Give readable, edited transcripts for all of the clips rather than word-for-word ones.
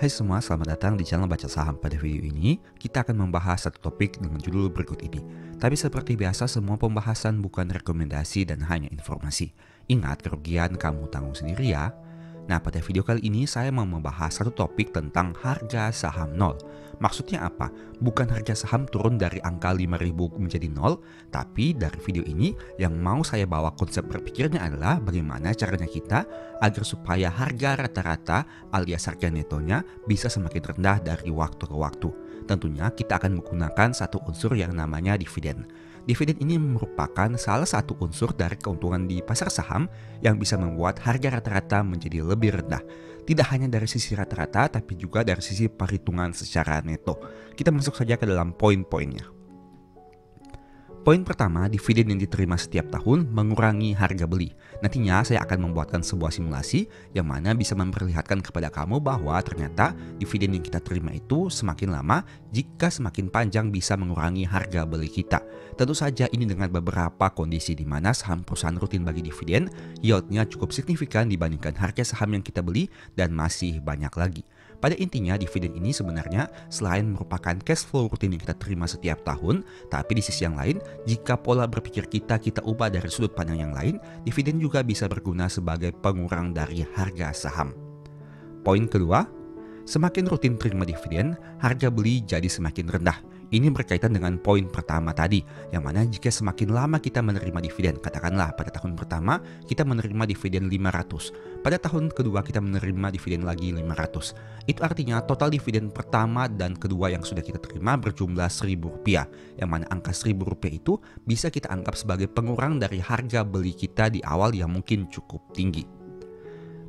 Hai semua, selamat datang di channel Baca Saham. Pada video ini, kita akan membahas satu topik dengan judul berikut ini. Tapi seperti biasa, semua pembahasan bukan rekomendasi dan hanya informasi. Ingat, kerugian kamu tanggung sendiri ya. Nah, pada video kali ini saya mau membahas satu topik tentang harga saham nol. Maksudnya apa? Bukan harga saham turun dari angka 5.000 menjadi nol, tapi dari video ini yang mau saya bawa konsep berpikirnya adalah bagaimana caranya kita agar supaya harga rata-rata alias harga netonya bisa semakin rendah dari waktu ke waktu. Tentunya kita akan menggunakan satu unsur yang namanya dividen. Dividen ini merupakan salah satu unsur dari keuntungan di pasar saham yang bisa membuat harga rata-rata menjadi lebih rendah. Tidak hanya dari sisi rata-rata, tapi juga dari sisi perhitungan secara neto. Kita masuk saja ke dalam poin-poinnya. Poin pertama, dividen yang diterima setiap tahun mengurangi harga beli. Nantinya saya akan membuatkan sebuah simulasi yang mana bisa memperlihatkan kepada kamu bahwa ternyata dividen yang kita terima itu semakin lama jika semakin panjang bisa mengurangi harga beli kita. Tentu saja ini dengan beberapa kondisi di mana saham perusahaan rutin bagi dividen, yieldnya cukup signifikan dibandingkan harga saham yang kita beli dan masih banyak lagi. Pada intinya dividen ini sebenarnya selain merupakan cash flow rutin yang kita terima setiap tahun, tapi di sisi yang lain, jika pola berpikir kita ubah dari sudut pandang yang lain, dividen juga bisa berguna sebagai pengurang dari harga saham. Poin kedua, semakin rutin terima dividen, harga beli jadi semakin rendah. Ini berkaitan dengan poin pertama tadi, yang mana jika semakin lama kita menerima dividen, katakanlah pada tahun pertama kita menerima dividen 500, pada tahun kedua kita menerima dividen lagi 500. Itu artinya total dividen pertama dan kedua yang sudah kita terima berjumlah Rp1.000, yang mana angka Rp1.000 itu bisa kita anggap sebagai pengurang dari harga beli kita di awal yang mungkin cukup tinggi.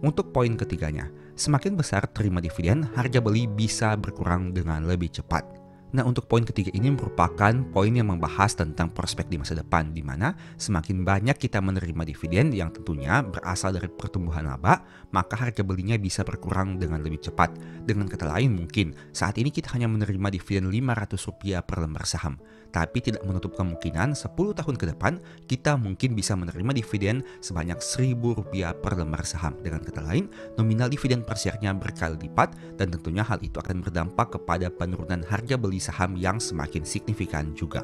Untuk poin ketiganya, semakin besar terima dividen, harga beli bisa berkurang dengan lebih cepat. Nah, untuk poin ketiga ini merupakan poin yang membahas tentang prospek di masa depan, di mana semakin banyak kita menerima dividen yang tentunya berasal dari pertumbuhan laba, maka harga belinya bisa berkurang dengan lebih cepat. Dengan kata lain, mungkin saat ini kita hanya menerima dividen Rp500 per lembar saham, tapi tidak menutup kemungkinan 10 tahun ke depan kita mungkin bisa menerima dividen sebanyak Rp1.000 per lembar saham. Dengan kata lain, nominal dividen per share-nya berkali lipat, dan tentunya hal itu akan berdampak kepada penurunan harga beli saham yang semakin signifikan juga.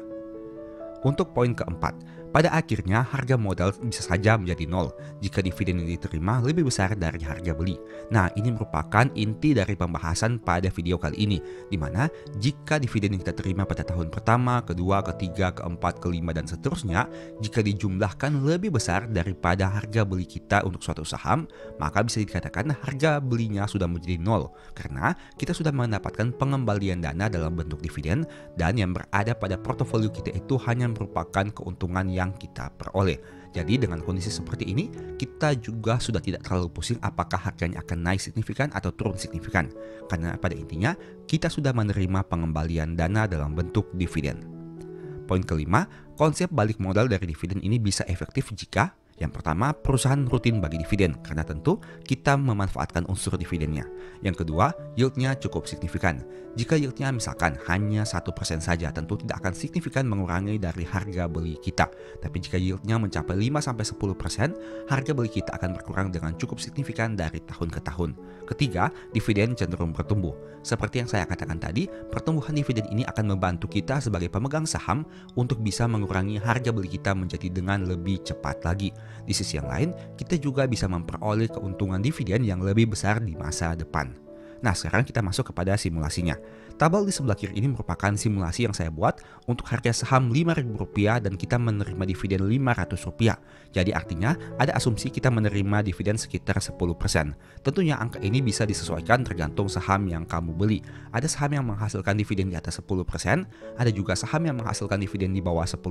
Untuk poin keempat, pada akhirnya harga modal bisa saja menjadi nol jika dividen yang diterima lebih besar dari harga beli. Nah, ini merupakan inti dari pembahasan pada video kali ini, di mana jika dividen yang kita terima pada tahun pertama, kedua, ketiga, keempat, kelima, dan seterusnya, jika dijumlahkan lebih besar daripada harga beli kita untuk suatu saham, maka bisa dikatakan harga belinya sudah menjadi nol, karena kita sudah mendapatkan pengembalian dana dalam bentuk dividen, dan yang berada pada portofolio kita itu hanya merupakan keuntungan yang kita peroleh. Jadi dengan kondisi seperti ini, kita juga sudah tidak terlalu pusing apakah harganya akan naik signifikan atau turun signifikan, karena pada intinya kita sudah menerima pengembalian dana dalam bentuk dividen. Poin kelima, konsep balik modal dari dividen ini bisa efektif jika yang pertama, perusahaan rutin bagi dividen, karena tentu kita memanfaatkan unsur dividennya. Yang kedua, yieldnya cukup signifikan. Jika yieldnya misalkan hanya 1% saja, tentu tidak akan signifikan mengurangi dari harga beli kita. Tapi jika yieldnya mencapai 5-10%, harga beli kita akan berkurang dengan cukup signifikan dari tahun ke tahun. Ketiga, dividen cenderung bertumbuh. Seperti yang saya katakan tadi, pertumbuhan dividen ini akan membantu kita sebagai pemegang saham untuk bisa mengurangi harga beli kita menjadi dengan lebih cepat lagi. Di sisi yang lain, kita juga bisa memperoleh keuntungan dividen yang lebih besar di masa depan. Nah, sekarang kita masuk kepada simulasinya. Tabel di sebelah kiri ini merupakan simulasi yang saya buat untuk harga saham Rp5.000 dan kita menerima dividen Rp500. Jadi artinya ada asumsi kita menerima dividen sekitar 10%. Tentunya angka ini bisa disesuaikan tergantung saham yang kamu beli. Ada saham yang menghasilkan dividen di atas 10%, ada juga saham yang menghasilkan dividen di bawah 10%.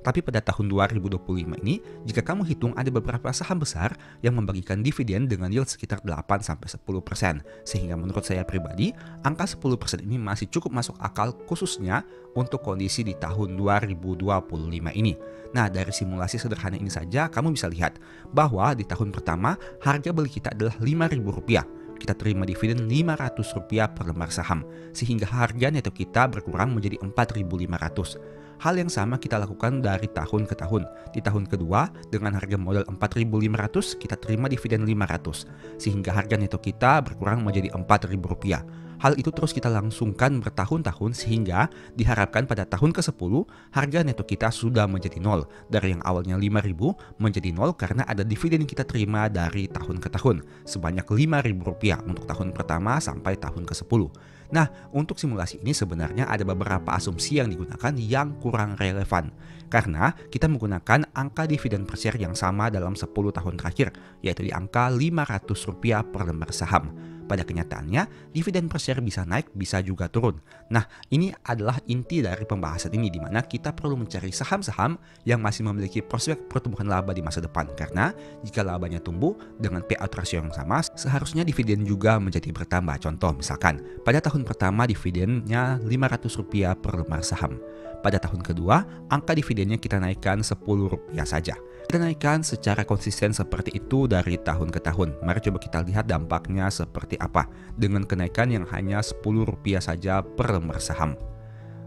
Tapi pada tahun 2025 ini, jika kamu hitung ada beberapa saham besar yang membagikan dividen dengan yield sekitar 8-10%. Sehingga menurut saya pribadi, angka 10% ini masih cukup masuk akal khususnya untuk kondisi di tahun 2025 ini. Nah, dari simulasi sederhana ini saja kamu bisa lihat bahwa di tahun pertama harga beli kita adalah Rp5.000. Kita terima dividen Rp500 per lembar saham, sehingga harga neto kita berkurang menjadi Rp4.500. Hal yang sama kita lakukan dari tahun ke tahun. Di tahun kedua, dengan harga modal 4.500, kita terima dividen 500. Sehingga harga neto kita berkurang menjadi Rp4.000. Hal itu terus kita langsungkan bertahun-tahun sehingga diharapkan pada tahun ke-10 harga neto kita sudah menjadi nol. Dari yang awalnya 5.000 menjadi nol karena ada dividen yang kita terima dari tahun ke tahun sebanyak Rp5.000 untuk tahun pertama sampai tahun ke-10. Nah, untuk simulasi ini sebenarnya ada beberapa asumsi yang digunakan yang kurang relevan. Karena kita menggunakan angka dividen per share yang sama dalam 10 tahun terakhir, yaitu di angka Rp500 per lembar saham. Pada kenyataannya, dividen per share bisa naik, bisa juga turun. Nah, ini adalah inti dari pembahasan ini, di mana kita perlu mencari saham-saham yang masih memiliki prospek pertumbuhan laba di masa depan. Karena jika labanya tumbuh dengan payout ratio yang sama, seharusnya dividen juga menjadi bertambah. Contoh, misalkan pada tahun pertama dividennya Rp500 per lembar saham. Pada tahun kedua, angka dividennya kita naikkan Rp10 saja. Kita naikkan secara konsisten seperti itu dari tahun ke tahun. Mari coba kita lihat dampaknya seperti apa dengan kenaikan yang hanya Rp10 saja per lembar saham.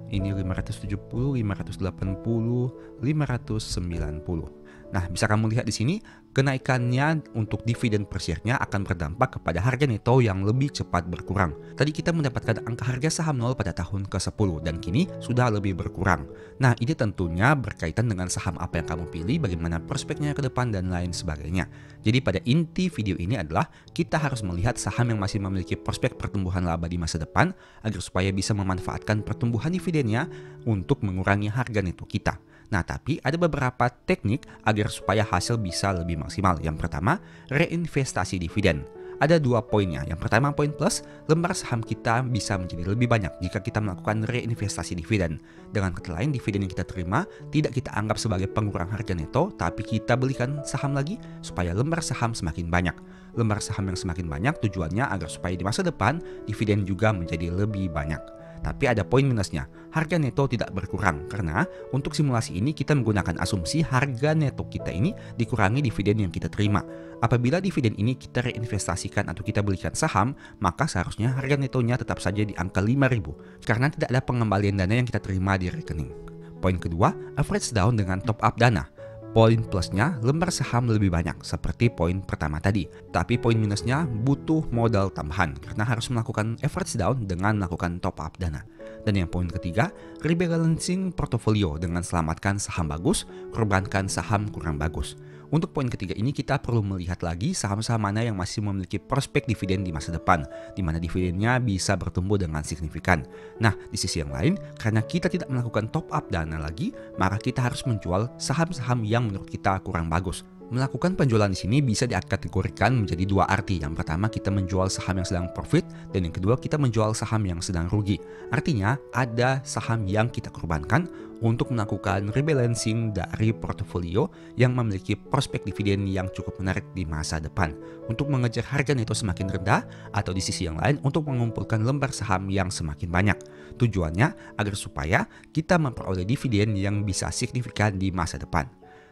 Ini 570, 580, 590. Nah, bisa kamu lihat di sini, kenaikannya untuk dividen per share-nya akan berdampak kepada harga neto yang lebih cepat berkurang. Tadi kita mendapatkan angka harga saham nol pada tahun ke-10 dan kini sudah lebih berkurang. Nah, ini tentunya berkaitan dengan saham apa yang kamu pilih, bagaimana prospeknya ke depan dan lain sebagainya. Jadi pada inti video ini adalah kita harus melihat saham yang masih memiliki prospek pertumbuhan laba di masa depan agar supaya bisa memanfaatkan pertumbuhan dividennya untuk mengurangi harga neto kita. Nah, tapi ada beberapa teknik agar supaya hasil bisa lebih maksimal. Yang pertama, reinvestasi dividen. Ada 2 poinnya. Yang pertama, poin plus, lembar saham kita bisa menjadi lebih banyak jika kita melakukan reinvestasi dividen. Dengan kata lain, dividen yang kita terima tidak kita anggap sebagai pengurang harga neto, tapi kita belikan saham lagi supaya lembar saham semakin banyak. Lembar saham yang semakin banyak tujuannya agar supaya di masa depan dividen juga menjadi lebih banyak. Tapi ada poin minusnya, harga neto tidak berkurang karena untuk simulasi ini kita menggunakan asumsi harga neto kita ini dikurangi dividen yang kita terima. Apabila dividen ini kita reinvestasikan atau kita belikan saham, maka seharusnya harga netonya tetap saja di angka 5.000 karena tidak ada pengembalian dana yang kita terima di rekening. Poin kedua, average down dengan top up dana. Poin plusnya, lembar saham lebih banyak seperti poin pertama tadi. Tapi poin minusnya butuh modal tambahan karena harus melakukan average down dengan melakukan top up dana. Dan yang poin ketiga, rebalancing portofolio dengan selamatkan saham bagus, korbankan saham kurang bagus. Untuk poin ketiga ini kita perlu melihat lagi saham-saham mana yang masih memiliki prospek dividen di masa depan, di mana dividennya bisa bertumbuh dengan signifikan. Nah, di sisi yang lain, karena kita tidak melakukan top up dana lagi, maka kita harus menjual saham-saham yang menurut kita kurang bagus. Melakukan penjualan di sini bisa dikategorikan menjadi 2 arti. Yang pertama, kita menjual saham yang sedang profit, dan yang kedua, kita menjual saham yang sedang rugi. Artinya, ada saham yang kita korbankan untuk melakukan rebalancing dari portofolio yang memiliki prospek dividen yang cukup menarik di masa depan untuk mengejar harga neto semakin rendah, atau di sisi yang lain untuk mengumpulkan lembar saham yang semakin banyak. Tujuannya agar supaya kita memperoleh dividen yang bisa signifikan di masa depan.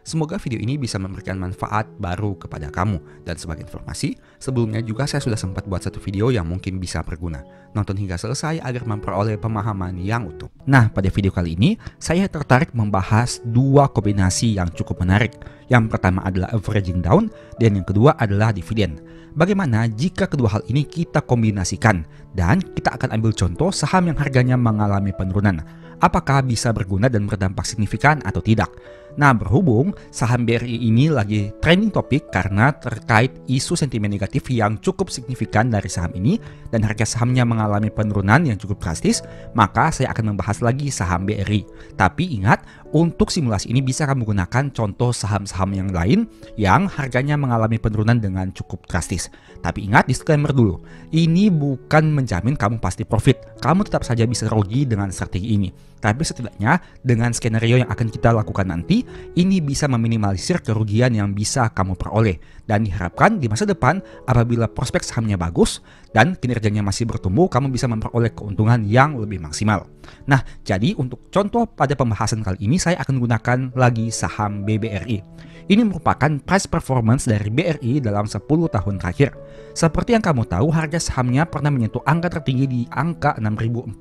Semoga video ini bisa memberikan manfaat baru kepada kamu. Dan sebagai informasi, sebelumnya juga saya sudah sempat buat satu video yang mungkin bisa berguna. Nonton hingga selesai agar memperoleh pemahaman yang utuh. Nah, pada video kali ini, saya tertarik membahas 2 kombinasi yang cukup menarik. Yang pertama adalah averaging down, dan yang kedua adalah dividen. Bagaimana jika kedua hal ini kita kombinasikan? Dan kita akan ambil contoh saham yang harganya mengalami penurunan. Apakah bisa berguna dan berdampak signifikan atau tidak? Nah, berhubung saham BRI ini lagi trending topik karena terkait isu sentimen negatif yang cukup signifikan dari saham ini dan harga sahamnya mengalami penurunan yang cukup drastis, maka saya akan membahas lagi saham BRI. Tapi ingat, untuk simulasi ini bisa kamu gunakan contoh saham-saham yang lain yang harganya mengalami penurunan dengan cukup drastis. Tapi ingat, disclaimer dulu, ini bukan menjamin kamu pasti profit. Kamu tetap saja bisa rugi dengan strategi ini. Tapi setidaknya dengan skenario yang akan kita lakukan nanti, ini bisa meminimalisir kerugian yang bisa kamu peroleh. Dan diharapkan di masa depan, apabila prospek sahamnya bagus dan kinerjanya masih bertumbuh, kamu bisa memperoleh keuntungan yang lebih maksimal. Nah, jadi untuk contoh pada pembahasan kali ini, saya akan gunakan lagi saham BBRI. Ini merupakan price performance dari BRI dalam 10 tahun terakhir. Seperti yang kamu tahu, harga sahamnya pernah menyentuh angka tertinggi di angka 6.450.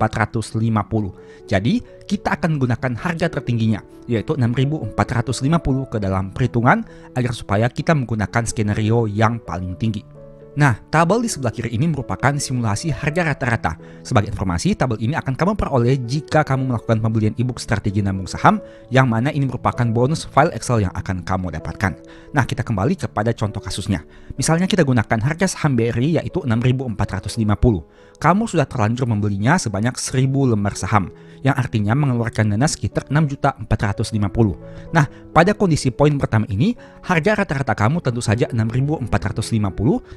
Jadi, kita akan menggunakan harga tertingginya, yaitu 6.450 ke dalam perhitungan agar supaya kita menggunakan skenario yang paling tinggi. Nah, tabel di sebelah kiri ini merupakan simulasi harga rata-rata. Sebagai informasi, tabel ini akan kamu peroleh jika kamu melakukan pembelian ebook strategi nabung saham, yang mana ini merupakan bonus file Excel yang akan kamu dapatkan. Nah, kita kembali kepada contoh kasusnya. Misalnya kita gunakan harga saham BRI yaitu 6.450. Kamu sudah terlanjur membelinya sebanyak 1.000 lembar saham, yang artinya mengeluarkan dana sekitar 6.450. Nah, pada kondisi poin pertama ini, harga rata-rata kamu tentu saja 6.450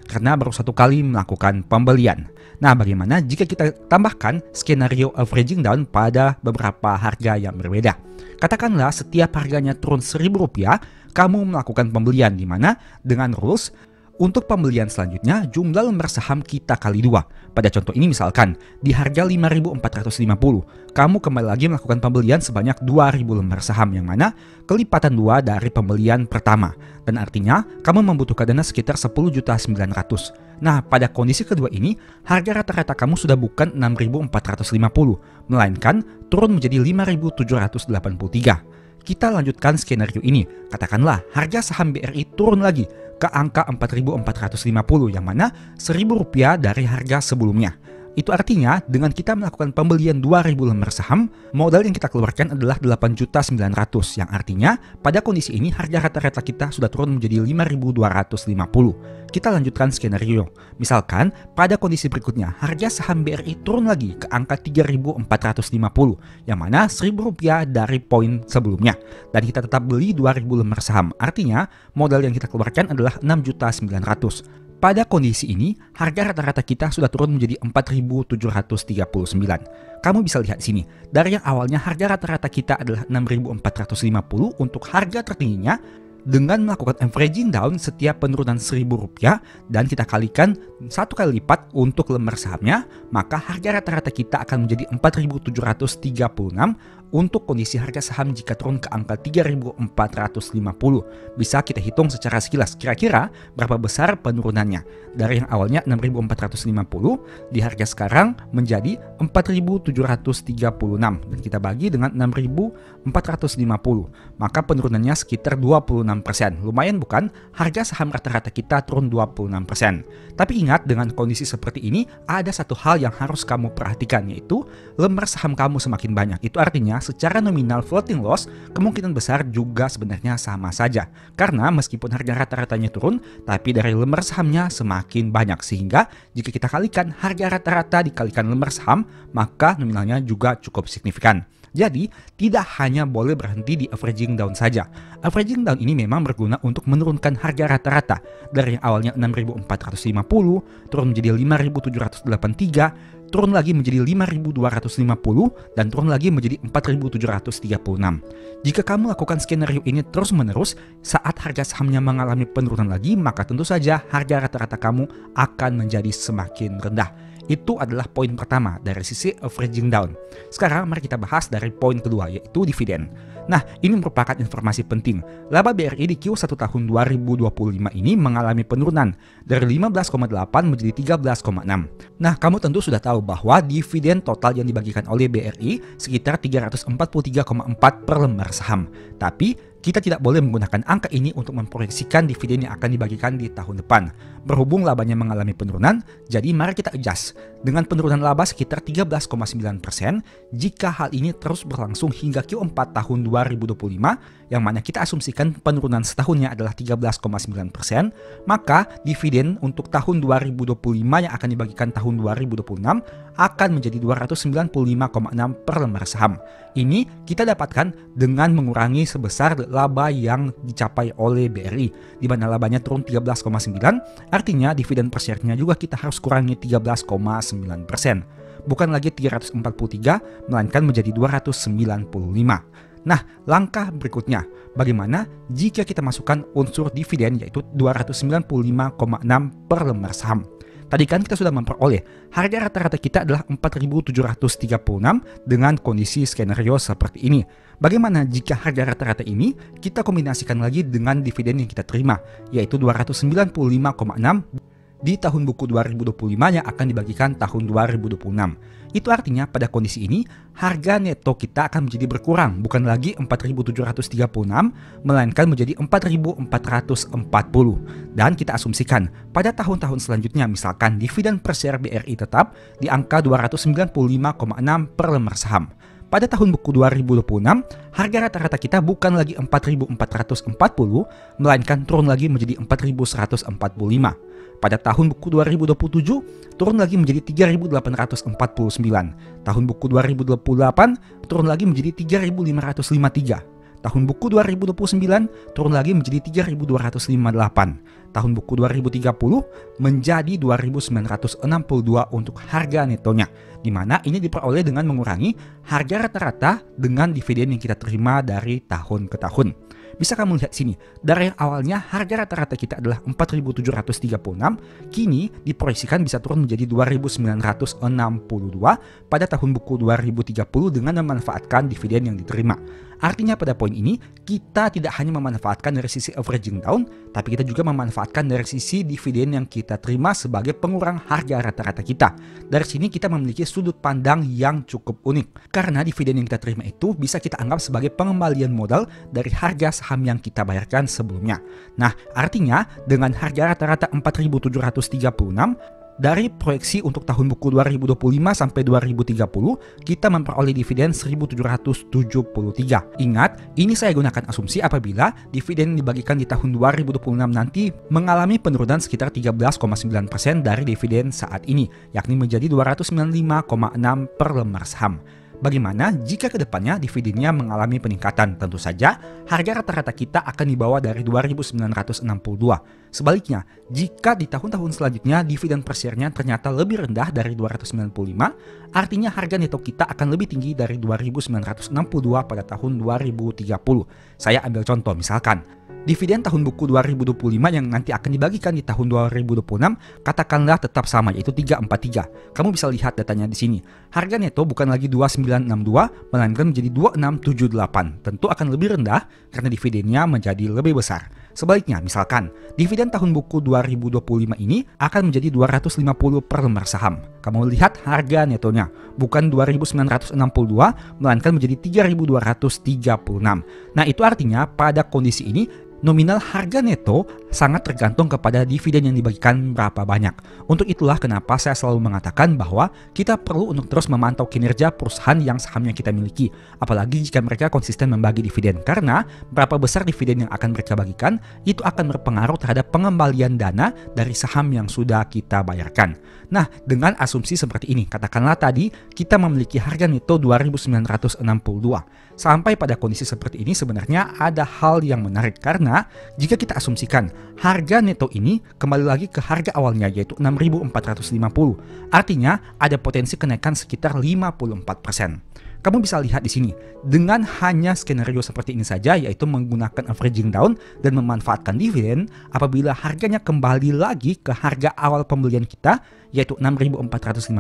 karena baru satu kali melakukan pembelian. Nah, bagaimana jika kita tambahkan skenario averaging down pada beberapa harga yang berbeda? Katakanlah setiap harganya turun Rp1.000, kamu melakukan pembelian di mana dengan rules untuk pembelian selanjutnya jumlah lembar saham kita kali 2. Pada contoh ini misalkan di harga 5.450, kamu kembali lagi melakukan pembelian sebanyak 2.000 lembar saham, yang mana kelipatan 2 dari pembelian pertama. Dan artinya kamu membutuhkan dana sekitar 10.900.000. Nah, pada kondisi kedua ini harga rata-rata kamu sudah bukan 6.450, melainkan turun menjadi 5.783. Kita lanjutkan skenario ini. Katakanlah harga saham BRI turun lagi ke angka 4.450, yang mana Rp1.000 dari harga sebelumnya. Itu artinya dengan kita melakukan pembelian 2.000 lembar saham, modal yang kita keluarkan adalah 8.900.000, yang artinya pada kondisi ini harga rata-rata kita sudah turun menjadi 5.250. Kita lanjutkan skenario. Misalkan pada kondisi berikutnya harga saham BRI turun lagi ke angka 3.450, yang mana Rp1.000 dari poin sebelumnya. Dan kita tetap beli 2.000 lembar saham. Artinya modal yang kita keluarkan adalah 6.900.000. Pada kondisi ini, harga rata-rata kita sudah turun menjadi 4.739. Kamu bisa lihat di sini, dari yang awalnya harga rata-rata kita adalah 6.450 untuk harga tertingginya, dengan melakukan averaging down setiap penurunan Rp1.000 dan kita kalikan 1 kali lipat untuk lembar sahamnya, maka harga rata-rata kita akan menjadi 4.736 untuk kondisi harga saham jika turun ke angka 3.450. Bisa kita hitung secara sekilas kira-kira berapa besar penurunannya. Dari yang awalnya 6.450 di harga sekarang menjadi 4.736 dan kita bagi dengan 6.450, maka penurunannya sekitar 26%. Lumayan bukan? Harga saham rata-rata kita turun 26%. Tapi ingat, dengan kondisi seperti ini ada satu hal yang harus kamu perhatikan, yaitu lembar saham kamu semakin banyak. Itu artinya secara nominal floating loss kemungkinan besar juga sebenarnya sama saja. Karena meskipun harga rata-ratanya turun, tapi dari lembar sahamnya semakin banyak. Sehingga jika kita kalikan harga rata-rata dikalikan lembar saham, maka nominalnya juga cukup signifikan. Jadi, tidak hanya boleh berhenti di averaging down saja. Averaging down ini memang berguna untuk menurunkan harga rata-rata dari yang awalnya 6.450 turun menjadi 5.783, turun lagi menjadi 5.250 dan turun lagi menjadi 4.736. Jika kamu lakukan skenario ini terus-menerus, saat harga sahamnya mengalami penurunan lagi, maka tentu saja harga rata-rata kamu akan menjadi semakin rendah. Itu adalah poin pertama dari sisi averaging down. Sekarang mari kita bahas dari poin kedua, yaitu dividen. Nah, ini merupakan informasi penting. Laba BRI di Q1 tahun 2025 ini mengalami penurunan dari 15,8 menjadi 13,6. Nah, kamu tentu sudah tahu bahwa dividen total yang dibagikan oleh BRI sekitar 343,4 per lembar saham. Tapi kita tidak boleh menggunakan angka ini untuk memproyeksikan dividen yang akan dibagikan di tahun depan. Berhubung labanya mengalami penurunan, jadi mari kita adjust. Dengan penurunan laba sekitar 13,9%, jika hal ini terus berlangsung hingga Q4 tahun 2025, yang mana kita asumsikan penurunan setahunnya adalah 13,9%, maka dividen untuk tahun 2025 yang akan dibagikan tahun 2026 akan menjadi 295,6 per lembar saham. Ini kita dapatkan dengan mengurangi sebesar laba yang dicapai oleh BRI, di mana labanya turun 13,9, artinya dividen per share-nya juga kita harus kurangi 13,9%. Bukan lagi 343, melainkan menjadi 295. Nah, langkah berikutnya, bagaimana jika kita masukkan unsur dividen yaitu 295,6 per lembar saham? Tadi kan kita sudah memperoleh harga rata-rata kita adalah 4.736 dengan kondisi skenario seperti ini. Bagaimana jika harga rata-rata ini kita kombinasikan lagi dengan dividen yang kita terima, yaitu 295,6 di tahun buku 2025 yang akan dibagikan tahun 2026. Itu artinya pada kondisi ini harga neto kita akan menjadi berkurang, bukan lagi 4.736 melainkan menjadi 4.440. Dan kita asumsikan pada tahun-tahun selanjutnya misalkan dividen per share BRI tetap di angka 295,6 per lembar saham. Pada tahun buku 2026, harga rata-rata kita bukan lagi 4.440, melainkan turun lagi menjadi 4.145. Pada tahun buku 2027, turun lagi menjadi 3.849. Tahun buku 2028, turun lagi menjadi 3.553. Tahun buku 2029, turun lagi menjadi 3.258. Tahun buku 2030 menjadi 2.962 untuk harga netonya, di mana ini diperoleh dengan mengurangi harga rata-rata dengan dividen yang kita terima dari tahun ke tahun. Bisa kamu lihat sini, dari yang awalnya harga rata-rata kita adalah 4.736, kini diproyeksikan bisa turun menjadi 2.962 pada tahun buku 2030 dengan memanfaatkan dividen yang diterima. Artinya pada poin ini, kita tidak hanya memanfaatkan dari sisi averaging down, tapi kita juga memanfaatkan dari sisi dividen yang kita terima sebagai pengurang harga rata-rata kita. Dari sini kita memiliki sudut pandang yang cukup unik, karena dividen yang kita terima itu bisa kita anggap sebagai pengembalian modal dari harga saham yang kita bayarkan sebelumnya. Nah, artinya dengan harga rata-rata 4.736, dari proyeksi untuk tahun buku 2025 sampai 2030, kita memperoleh dividen 1.773. Ingat, ini saya gunakan asumsi apabila dividen yang dibagikan di tahun 2026 nanti mengalami penurunan sekitar 13,9% dari dividen saat ini, yakni menjadi 295,6 per lembar saham. Bagaimana jika kedepannya dividennya mengalami peningkatan? Tentu saja harga rata-rata kita akan dibawa dari 2.962. Sebaliknya, jika di tahun-tahun selanjutnya dividen per share-nya ternyata lebih rendah dari 295, artinya harga neto kita akan lebih tinggi dari 2.962 pada tahun 2030. Saya ambil contoh misalkan, dividen tahun buku 2025 yang nanti akan dibagikan di tahun 2026 katakanlah tetap sama, yaitu 343. Kamu bisa lihat datanya di sini. Harga neto bukan lagi 2962 melainkan menjadi 2678. Tentu akan lebih rendah karena dividennya menjadi lebih besar. Sebaliknya, misalkan dividen tahun buku 2025 ini akan menjadi 250 per lembar saham. Kamu lihat harga netonya bukan 2.962 melainkan menjadi 3.236. Nah, itu artinya pada kondisi ini nominal harga neto sangat tergantung kepada dividen yang dibagikan berapa banyak. Untuk itulah kenapa saya selalu mengatakan bahwa kita perlu untuk terus memantau kinerja perusahaan yang sahamnya kita miliki. Apalagi jika mereka konsisten membagi dividen. Karena berapa besar dividen yang akan mereka bagikan, itu akan berpengaruh terhadap pengembalian dana dari saham yang sudah kita bayarkan. Nah, dengan asumsi seperti ini, katakanlah tadi kita memiliki harga neto 2.962. Sampai pada kondisi seperti ini sebenarnya ada hal yang menarik karena jika kita asumsikan harga neto ini kembali lagi ke harga awalnya yaitu 6.450, artinya ada potensi kenaikan sekitar 54%. Kamu bisa lihat di sini, dengan hanya skenario seperti ini saja yaitu menggunakan averaging down dan memanfaatkan dividen, apabila harganya kembali lagi ke harga awal pembelian kita yaitu 6.450,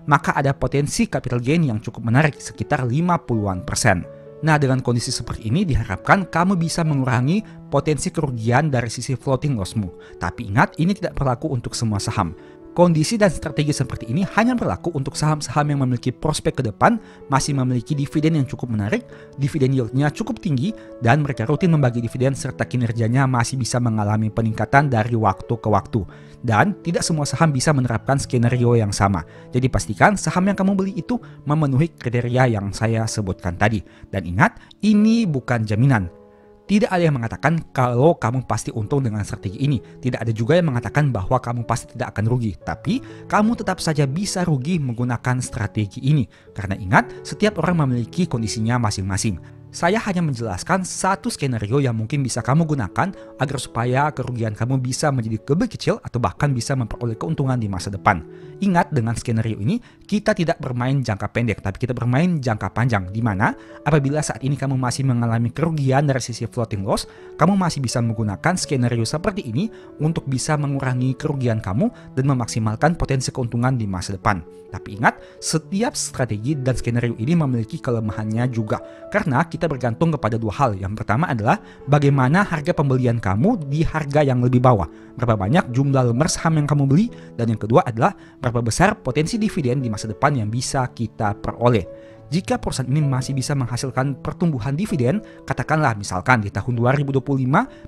maka ada potensi capital gain yang cukup menarik sekitar 50%. Nah, dengan kondisi seperti ini diharapkan kamu bisa mengurangi potensi kerugian dari sisi floating lossmu. Tapi ingat, ini tidak berlaku untuk semua saham. Kondisi dan strategi seperti ini hanya berlaku untuk saham-saham yang memiliki prospek ke depan, masih memiliki dividen yang cukup menarik, dividen yield-nya cukup tinggi, dan mereka rutin membagi dividen serta kinerjanya masih bisa mengalami peningkatan dari waktu ke waktu. Dan tidak semua saham bisa menerapkan skenario yang sama. Jadi pastikan saham yang kamu beli itu memenuhi kriteria yang saya sebutkan tadi. Dan ingat, ini bukan jaminan. Tidak ada yang mengatakan kalau kamu pasti untung dengan strategi ini. Tidak ada juga yang mengatakan bahwa kamu pasti tidak akan rugi. Tapi kamu tetap saja bisa rugi menggunakan strategi ini. Karena ingat, setiap orang memiliki kondisinya masing-masing. Saya hanya menjelaskan satu skenario yang mungkin bisa kamu gunakan agar supaya kerugian kamu bisa menjadi lebih kecil atau bahkan bisa memperoleh keuntungan di masa depan. Ingat, dengan skenario ini kita tidak bermain jangka pendek, tapi kita bermain jangka panjang, di mana apabila saat ini kamu masih mengalami kerugian dari sisi floating loss, kamu masih bisa menggunakan skenario seperti ini untuk bisa mengurangi kerugian kamu dan memaksimalkan potensi keuntungan di masa depan. Tapi ingat, setiap strategi dan skenario ini memiliki kelemahannya juga, karena kita bergantung kepada dua hal. Yang pertama adalah bagaimana harga pembelian kamu di harga yang lebih bawah, berapa banyak jumlah lembar saham yang kamu beli, dan yang kedua adalah berapa besar potensi dividen di masa depan yang bisa kita peroleh. Jika perusahaan ini masih bisa menghasilkan pertumbuhan dividen, katakanlah misalkan di tahun 2025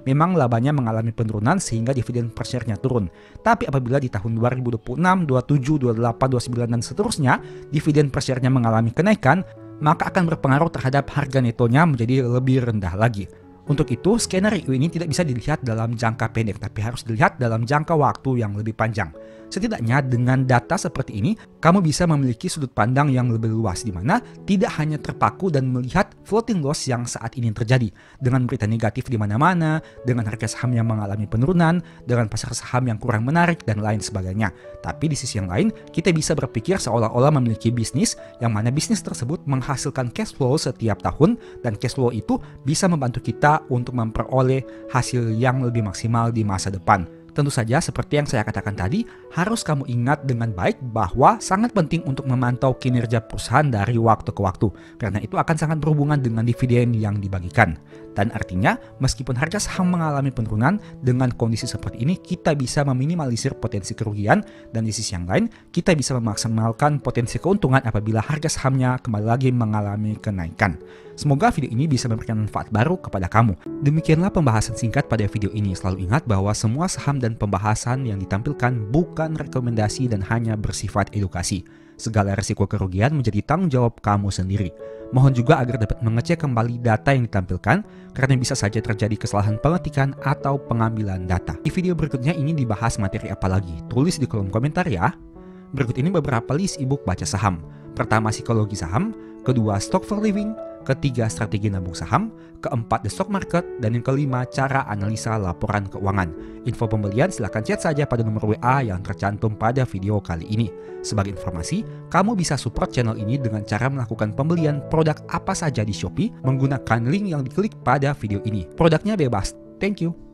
memang labanya mengalami penurunan sehingga dividen per share-nya turun. Tapi apabila di tahun 2026, 27, 28, 29 dan seterusnya dividen per share-nya mengalami kenaikan, maka akan berpengaruh terhadap harga netonya menjadi lebih rendah lagi. Untuk itu, skenario ini tidak bisa dilihat dalam jangka pendek, tapi harus dilihat dalam jangka waktu yang lebih panjang. Setidaknya dengan data seperti ini, kamu bisa memiliki sudut pandang yang lebih luas di mana tidak hanya terpaku dan melihat floating loss yang saat ini terjadi dengan berita negatif di mana-mana, dengan harga saham yang mengalami penurunan, dengan pasar saham yang kurang menarik dan lain sebagainya. Tapi di sisi yang lain, kita bisa berpikir seolah-olah memiliki bisnis yang mana bisnis tersebut menghasilkan cash flow setiap tahun dan cash flow itu bisa membantu kita untuk memperoleh hasil yang lebih maksimal di masa depan. Tentu saja seperti yang saya katakan tadi, harus kamu ingat dengan baik bahwa sangat penting untuk memantau kinerja perusahaan dari waktu ke waktu, karena itu akan sangat berhubungan dengan dividen yang dibagikan. Dan artinya, meskipun harga saham mengalami penurunan, dengan kondisi seperti ini kita bisa meminimalisir potensi kerugian, dan di sisi yang lain, kita bisa memaksimalkan potensi keuntungan apabila harga sahamnya kembali lagi mengalami kenaikan. Semoga video ini bisa memberikan manfaat baru kepada kamu. Demikianlah pembahasan singkat pada video ini. Selalu ingat bahwa semua saham dan pembahasan yang ditampilkan bukan rekomendasi dan hanya bersifat edukasi. Segala risiko kerugian menjadi tanggung jawab kamu sendiri. Mohon juga agar dapat mengecek kembali data yang ditampilkan, karena bisa saja terjadi kesalahan pengetikan atau pengambilan data. Di video berikutnya ini dibahas materi apa lagi? Tulis di kolom komentar ya. Berikut ini beberapa list ebook baca saham. Pertama, psikologi saham. Kedua, stock for living. Ketiga, strategi nabung saham. Keempat, the stock market. Dan yang kelima, cara analisa laporan keuangan. Info pembelian silahkan chat saja pada nomor WA yang tercantum pada video kali ini. Sebagai informasi, kamu bisa support channel ini dengan cara melakukan pembelian produk apa saja di Shopee menggunakan link yang diklik pada video ini. Produknya bebas. Thank you.